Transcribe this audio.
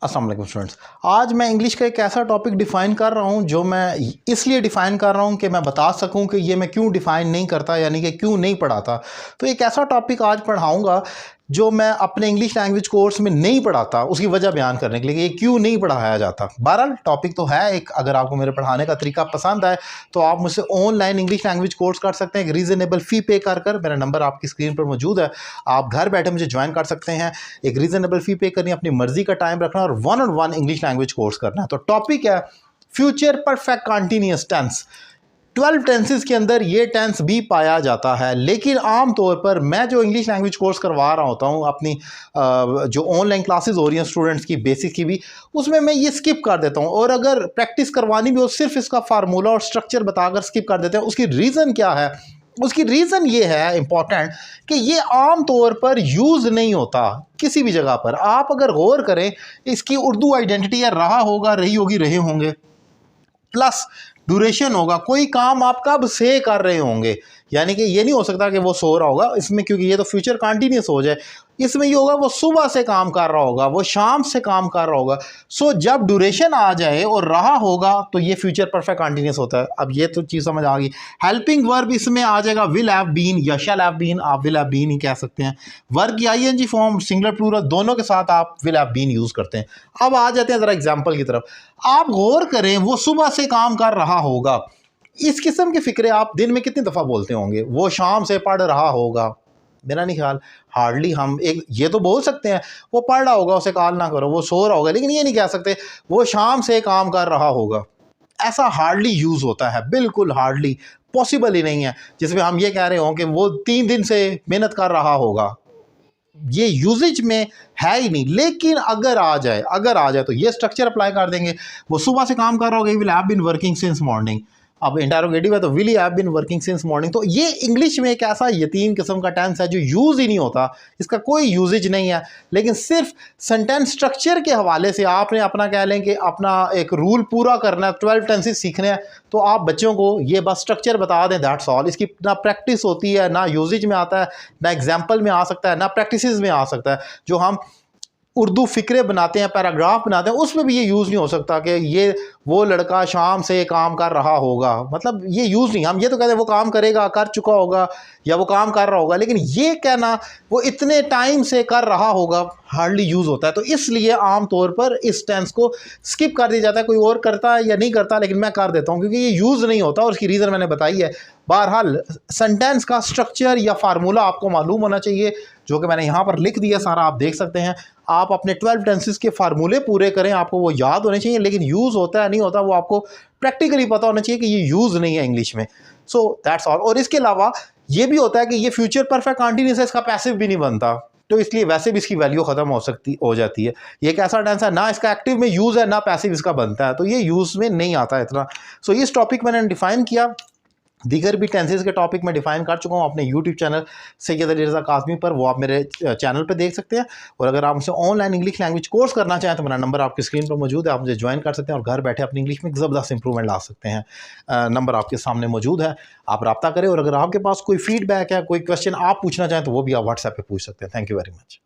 अस्सलाम वालेकुम स्टूडेंट्स। आज मैं इंग्लिश का एक ऐसा टॉपिक डिफ़ाइन कर रहा हूं जो मैं इसलिए डिफ़ाइन कर रहा हूं कि मैं बता सकूं कि ये मैं क्यों डिफ़ाइन नहीं करता, यानी कि क्यों नहीं पढ़ाता। तो एक ऐसा टॉपिक आज पढ़ाऊंगा जो मैं अपने इंग्लिश लैंग्वेज कोर्स में नहीं पढ़ाता, उसकी वजह बयान करने के लिए ये क्यों नहीं पढ़ाया जाता। बहरहाल टॉपिक तो है एक, अगर आपको मेरे पढ़ाने का तरीका पसंद आए तो आप मुझसे ऑनलाइन इंग्लिश लैंग्वेज कोर्स कर सकते हैं एक रीज़नेबल फ़ी पे कर। मेरा नंबर आपकी स्क्रीन पर मौजूद है, आप घर बैठे मुझे ज्वाइन कर सकते हैं। एक रीज़नेबल फ़ी पे करनी, अपनी मर्जी का टाइम रखना और 1-on-1 इंग्लिश लैंग्वेज कोर्स करना है। तो टॉपिक है future perfect continuous tense. 12 tenses के अंदर ये टेंस भी पाया जाता है, लेकिन आम तौर पर मैं जो इंग्लिश लैंग्वेज कोर्स करवा रहा होता हूँ अपनी जो ऑनलाइन क्लासेस हो रही हैं स्टूडेंट्स की, बेसिक की भी, उसमें मैं ये स्किप कर देता हूँ। और अगर प्रैक्टिस करवानी भी हो, सिर्फ इसका फार्मूला और स्ट्रक्चर बताकर स्किप कर देते हैं। उसकी रीज़न क्या है? उसकी रीज़न ये है इंपॉर्टेंट कि ये आम तौर पर यूज़ नहीं होता किसी भी जगह पर। आप अगर गौर करें, इसकी उर्दू आइडेंटिटी है रहा होगा, रही होगी, रहे होंगे, प्लस ड्यूरेशन होगा, कोई काम आप कब से कर रहे होंगे, यानी कि ये नहीं हो सकता कि वो सो रहा होगा इसमें, क्योंकि ये तो फ्यूचर कंटिन्यूस हो जाए। इसमें ये होगा वो सुबह से काम कर रहा होगा, वो शाम से काम कर रहा होगा। सो जब ड्यूरेशन आ जाए और रहा होगा तो ये फ्यूचर परफेक्ट कंटिन्यूस होता है। अब ये तो चीज़ समझ आ गई। हेल्पिंग वर्ब इसमें आ जाएगा विल हैव बीन या शैल हैव बीन, आप विल हैव बीन ही कह सकते हैं। वर्ब की आईएनजी फॉर्म, सिंगुलर प्लूरल, दोनों के साथ आप विल हैव बीन यूज़ करते हैं। अब आ जाते हैं ज़रा एग्जाम्पल की तरफ। आप गौर करें, वो सुबह से काम कर रहा होगा, इस किस्म की फ़िक्रें आप दिन में कितनी दफ़ा बोलते होंगे? वो शाम से पढ़ रहा होगा, मेरा नहीं ख्याल, हार्डली हम एक ये तो बोल सकते हैं वो पढ़ रहा होगा, उसे कॉल ना करो, वो सो रहा होगा, लेकिन ये नहीं कह सकते वो शाम से काम कर रहा होगा। ऐसा हार्डली यूज़ होता है, बिल्कुल हार्डली, पॉसिबल ही नहीं है जिसमें हम ये कह रहे हों कि वो 3 दिन से मेहनत कर रहा होगा। ये यूजेज में है ही नहीं। लेकिन अगर आ जाए तो ये स्ट्रक्चर अप्लाई कर देंगे। वो सुबह से काम कर रहा होगा, will have been working since morning. अब इंटरोगेटिव है तो will have been working since morning. तो ये इंग्लिश में एक ऐसा यतीम किस्म का टेंस है जो यूज़ ही नहीं होता, इसका कोई यूजेज नहीं है। लेकिन सिर्फ सेंटेंस स्ट्रक्चर के हवाले से आपने अपना कह लें कि अपना एक रूल पूरा करना है, 12 टेंसेस सीखने हैं, तो आप बच्चों को ये बस स्ट्रक्चर बता दें, दैट्स ऑल। इसकी ना प्रैक्टिस होती है, ना यूजेज में आता है, ना एग्जाम्पल में आ सकता है, ना प्रैक्टिस में आ सकता है। जो हम उर्दू फ़िक्रे बनाते हैं, पैराग्राफ बनाते हैं, उसमें भी ये यूज़ नहीं हो सकता कि ये वो लड़का शाम से काम कर रहा होगा, मतलब ये यूज़ नहीं। हम ये तो कहते हैं वो काम करेगा, कर चुका होगा, या वो काम कर रहा होगा, लेकिन ये कहना वो इतने टाइम से कर रहा होगा हार्डली यूज़ होता है। तो इसलिए आम तौर पर इस टेंस को स्किप कर दिया जाता है। कोई और करता है या नहीं करता, लेकिन मैं कर देता हूँ क्योंकि ये यूज़ नहीं होता और उसकी रीज़न मैंने बताई है। बहरहाल सेंटेंस का स्ट्रक्चर या फार्मूला आपको मालूम होना चाहिए, जो कि मैंने यहाँ पर लिख दिया सारा, आप देख सकते हैं। आप अपने 12 टेंसेस के फार्मूले पूरे करें, आपको वो याद होने चाहिए, लेकिन यूज़ होता है नहीं होता वो आपको प्रैक्टिकली पता होना चाहिए कि ये यूज़ नहीं है इंग्लिश में। So that's all. और इसके अलावा ये भी होता है कि ये फ्यूचर परफेक्ट कंटिन्यूअस है, इसका पैसिव भी नहीं बनता, तो इसलिए वैसे भी इसकी वैल्यू ख़त्म हो जाती है। ये एक ऐसा टेंस है, ना इसका एक्टिव में यूज़ है, ना पैसिव इसका बनता है, तो ये यूज़ में नहीं आता है इतना। सो इस टॉपिक मैंने डिफ़ाइन किया। दीगर भी टेंसेस के टॉपिक में डिफ़ाइन कर चुका हूँ अपने यूट्यूब चैनल सैयद अली रज़ा काज़मी पर, वो आप मेरे चैनल पर देख सकते हैं। और अगर आप मुझसे ऑनलाइन इंग्लिश लैंग्वेज कोर्स करना चाहें तो मेरा नंबर आपकी स्क्रीन पर मौजूद है, आप मुझे ज्वाइन कर सकते हैं और घर बैठे अपनी इंग्लिश में ज़बरदस्त इंप्रूवमेंट ला सकते हैं। नंबर आपके सामने मौजूद है, आप रब्ता करें। और अगर आपके पास कोई फीडबैक है, कोई क्वेश्चन आप पूछना चाहें तो वो भी आप व्हाट्सएप पर पूछ सकते हैं। Thank you very much.